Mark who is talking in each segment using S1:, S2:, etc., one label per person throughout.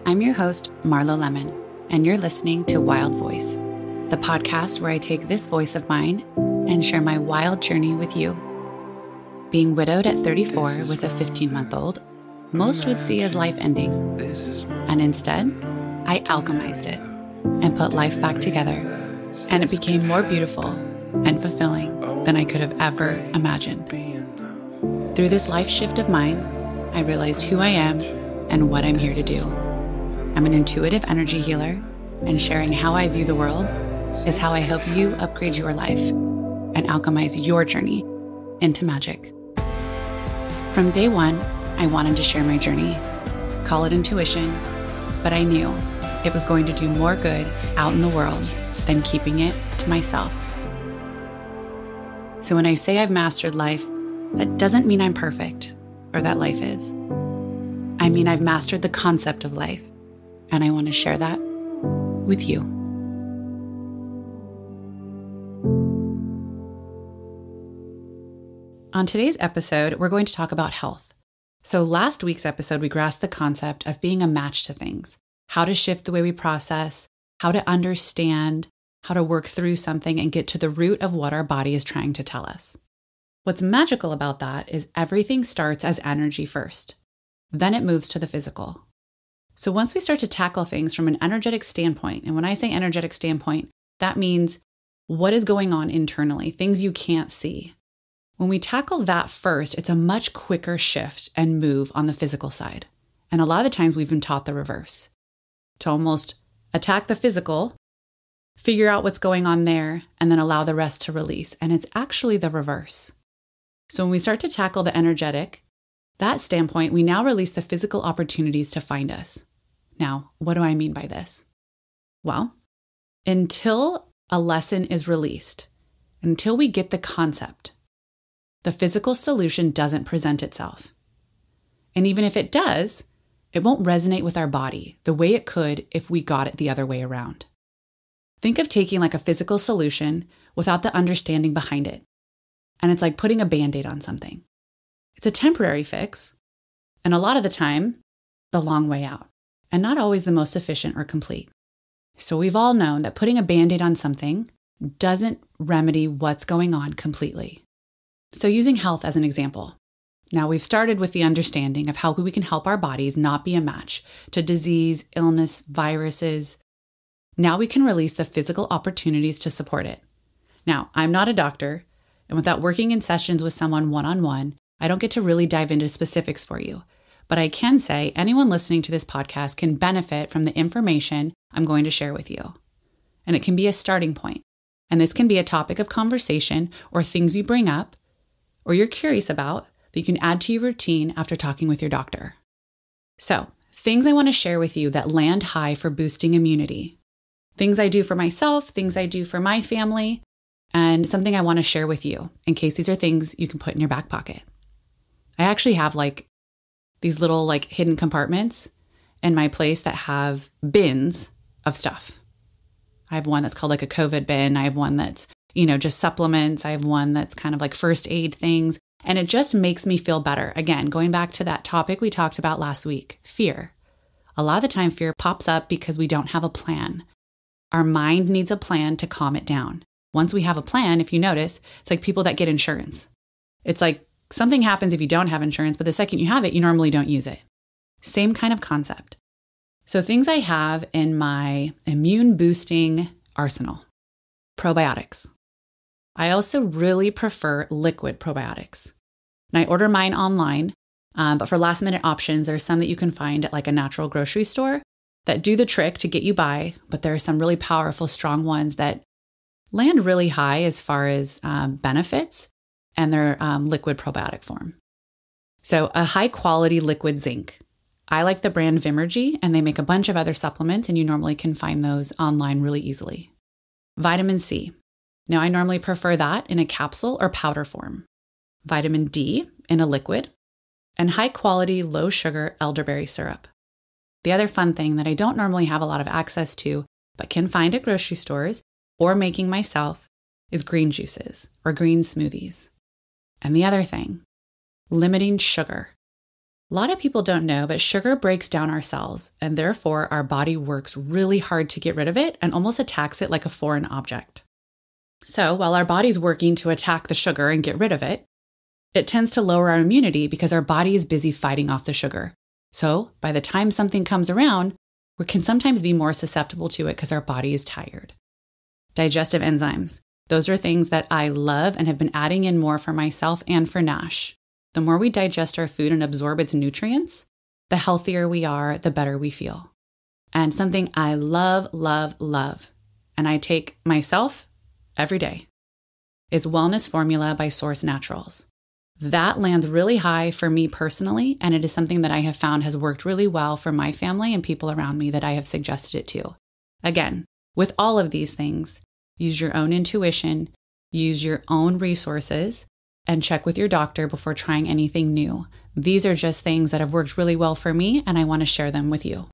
S1: I'm your host, Marlo Lemon, and you're listening to Wild Voice, the podcast where I take this voice of mine and share my wild journey with you. Being widowed at 34 with a 15-month-old, most would see as life ending, and instead, I alchemized it and put life back together, and it became more beautiful and fulfilling than I could have ever imagined. Through this life shift of mine, I realized who I am and what I'm here to do. I'm an intuitive energy healer, and sharing how I view the world is how I help you upgrade your life and alchemize your journey into magic. From day one, I wanted to share my journey, call it intuition, but I knew it was going to do more good out in the world than keeping it to myself. So when I say I've mastered life, that doesn't mean I'm perfect or that life is. I mean, I've mastered the concept of life, and I want to share that with you. On today's episode, we're going to talk about health. So last week's episode, we grasped the concept of being a match to things, how to shift the way we process, how to understand, how to work through something and get to the root of what our body is trying to tell us. What's magical about that is everything starts as energy first. Then it moves to the physical. So once we start to tackle things from an energetic standpoint, and when I say energetic standpoint, that means what is going on internally, things you can't see. When we tackle that first, it's a much quicker shift and move on the physical side. And a lot of the times we've been taught the reverse, to almost attack the physical, figure out what's going on there, and then allow the rest to release. And it's actually the reverse. So when we start to tackle the energetic, that standpoint, we now release the physical opportunities to find us. Now, what do I mean by this? Well, until a lesson is released, until we get the concept, the physical solution doesn't present itself. And even if it does, it won't resonate with our body the way it could if we got it the other way around. Think of taking like a physical solution without the understanding behind it. And it's like putting a Band-Aid on something. It's a temporary fix, and a lot of the time, the long way out, and not always the most efficient or complete. So we've all known that putting a Band-Aid on something doesn't remedy what's going on completely. So using health as an example. Now we've started with the understanding of how we can help our bodies not be a match to disease, illness, viruses. Now we can release the physical opportunities to support it. Now, I'm not a doctor, and without working in sessions with someone one-on-one, I don't get to really dive into specifics for you. But I can say anyone listening to this podcast can benefit from the information I'm going to share with you. And it can be a starting point. And this can be a topic of conversation or things you bring up or you're curious about that you can add to your routine after talking with your doctor. So, things I want to share with you that land high for boosting immunity. Things I do for myself, things I do for my family, and something I want to share with you in case these are things you can put in your back pocket. I actually have these little hidden compartments in my place that have bins of stuff. I have one that's called a COVID bin. I have one that's, just supplements. I have one that's kind of like first aid things. And it just makes me feel better. Again, going back to that topic we talked about last week, fear. A lot of the time fear pops up because we don't have a plan. Our mind needs a plan to calm it down. Once we have a plan, if you notice, it's like people that get insurance. It's like something happens if you don't have insurance, but the second you have it, you normally don't use it. Same kind of concept. So things I have in my immune boosting arsenal. Probiotics. I also really prefer liquid probiotics. And I order mine online, but for last minute options, there's some that you can find at a natural grocery store that do the trick to get you by, but there are some really powerful, strong ones that land really high as far as benefits, and they're liquid probiotic form. So a high quality liquid zinc. I like the brand Vimergy, and they make a bunch of other supplements, and you normally can find those online really easily. Vitamin C. Now I normally prefer that in a capsule or powder form. Vitamin D in a liquid, and high quality, low sugar elderberry syrup. The other fun thing that I don't normally have a lot of access to, but can find at grocery stores or making myself, is green juices or green smoothies. And the other thing, limiting sugar. A lot of people don't know, but sugar breaks down our cells, and therefore our body works really hard to get rid of it and almost attacks it like a foreign object. So while our body's working to attack the sugar and get rid of it, it tends to lower our immunity because our body is busy fighting off the sugar. So by the time something comes around, we can sometimes be more susceptible to it because our body is tired. Digestive enzymes. Those are things that I love and have been adding in more for myself and for Nash. The more we digest our food and absorb its nutrients, the healthier we are, the better we feel. And something I love, and I take myself every day, is Wellness Formula by Source Naturals. That lands really high for me personally, and it is something that I have found has worked really well for my family and people around me that I have suggested it to. Again, with all of these things, use your own intuition, use your own resources, and check with your doctor before trying anything new. These are just things that have worked really well for me, and I want to share them with you.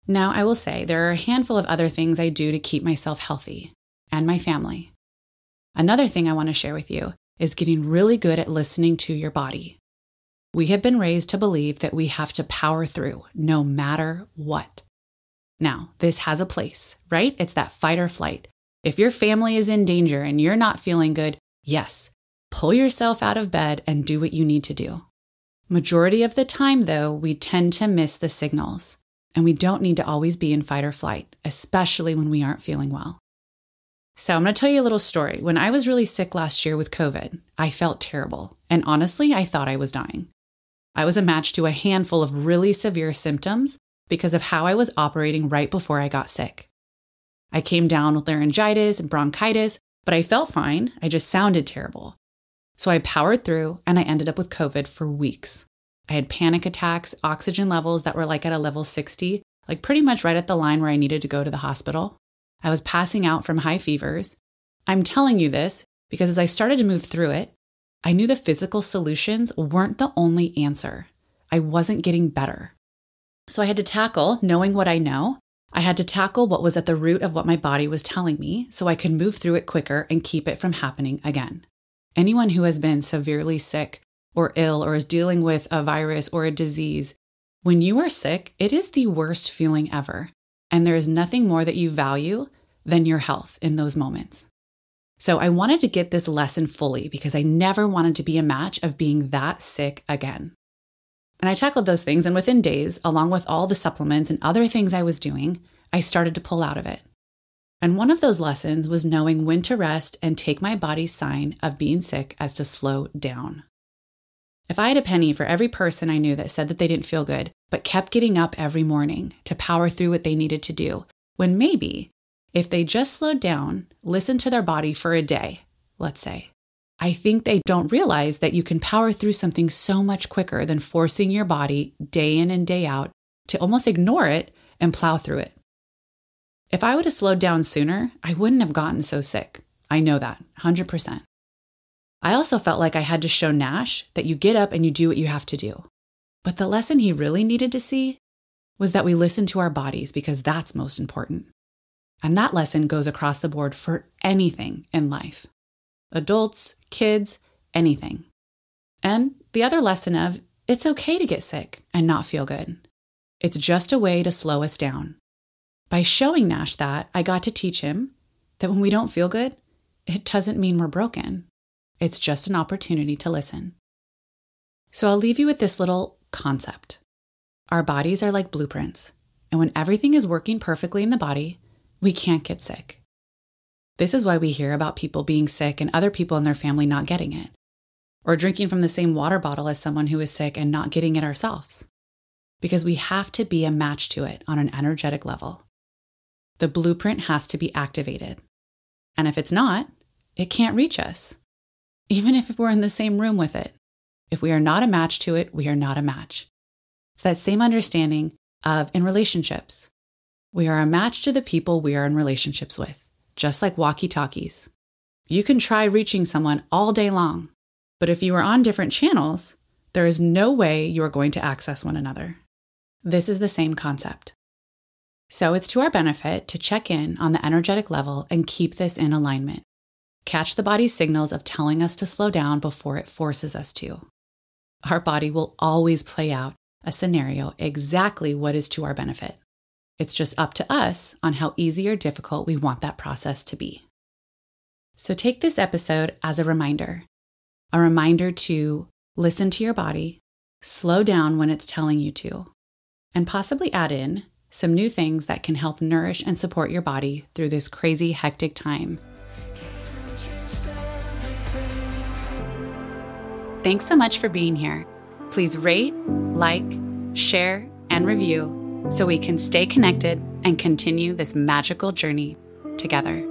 S1: Now, I will say there are a handful of other things I do to keep myself healthy and my family. Another thing I want to share with you is getting really good at listening to your body. We have been raised to believe that we have to power through no matter what. Now, this has a place, right? It's that fight or flight. If your family is in danger and you're not feeling good, yes, pull yourself out of bed and do what you need to do. Majority of the time, though, we tend to miss the signals, and we don't need to always be in fight or flight, especially when we aren't feeling well. So I'm going to tell you a little story. When I was really sick last year with COVID, I felt terrible, and honestly, I thought I was dying. I was a match to a handful of really severe symptoms because of how I was operating right before I got sick. I came down with laryngitis and bronchitis, but I felt fine. I just sounded terrible. So I powered through and I ended up with COVID for weeks. I had panic attacks, oxygen levels that were like at a level 60, like pretty much right at the line where I needed to go to the hospital. I was passing out from high fevers. I'm telling you this because as I started to move through it, I knew the physical solutions weren't the only answer. I wasn't getting better. So I had to tackle, knowing what I know, I had to tackle what was at the root of what my body was telling me so I could move through it quicker and keep it from happening again. Anyone who has been severely sick or ill or is dealing with a virus or a disease, when you are sick, it is the worst feeling ever. And there is nothing more that you value than your health in those moments. So I wanted to get this lesson fully because I never wanted to be a match of being that sick again. And I tackled those things, and within days, along with all the supplements and other things I was doing, I started to pull out of it. And one of those lessons was knowing when to rest and take my body's sign of being sick as to slow down. If I had a penny for every person I knew that said that they didn't feel good, but kept getting up every morning to power through what they needed to do, when maybe, if they just slowed down, listened to their body for a day, let's say, I think they don't realize that you can power through something so much quicker than forcing your body day in and day out to almost ignore it and plow through it. If I would have slowed down sooner, I wouldn't have gotten so sick. I know that, 100%. I also felt like I had to show Nash that you get up and you do what you have to do. But the lesson he really needed to see was that we listen to our bodies because that's most important. And that lesson goes across the board for anything in life. Adults, kids, anything. And the other lesson of it's okay to get sick and not feel good. It's just a way to slow us down. By showing Nash that, I got to teach him that when we don't feel good, it doesn't mean we're broken. It's just an opportunity to listen. So I'll leave you with this little concept. Our bodies are like blueprints, and when everything is working perfectly in the body, we can't get sick. This is why we hear about people being sick and other people in their family not getting it, or drinking from the same water bottle as someone who is sick and not getting it ourselves, because we have to be a match to it on an energetic level. The blueprint has to be activated, and if it's not, it can't reach us, even if we're in the same room with it. If we are not a match to it, we are not a match. It's that same understanding of in relationships. We are a match to the people we are in relationships with. Just like walkie-talkies. You can try reaching someone all day long, but if you are on different channels, there is no way you are going to access one another. This is the same concept. So it's to our benefit to check in on the energetic level and keep this in alignment. Catch the body's signals of telling us to slow down before it forces us to. Our body will always play out a scenario exactly what is to our benefit. It's just up to us on how easy or difficult we want that process to be. So take this episode as a reminder to listen to your body, slow down when it's telling you to, and possibly add in some new things that can help nourish and support your body through this crazy, hectic time. Thanks so much for being here. Please rate, like, share, and review so we can stay connected and continue this magical journey together.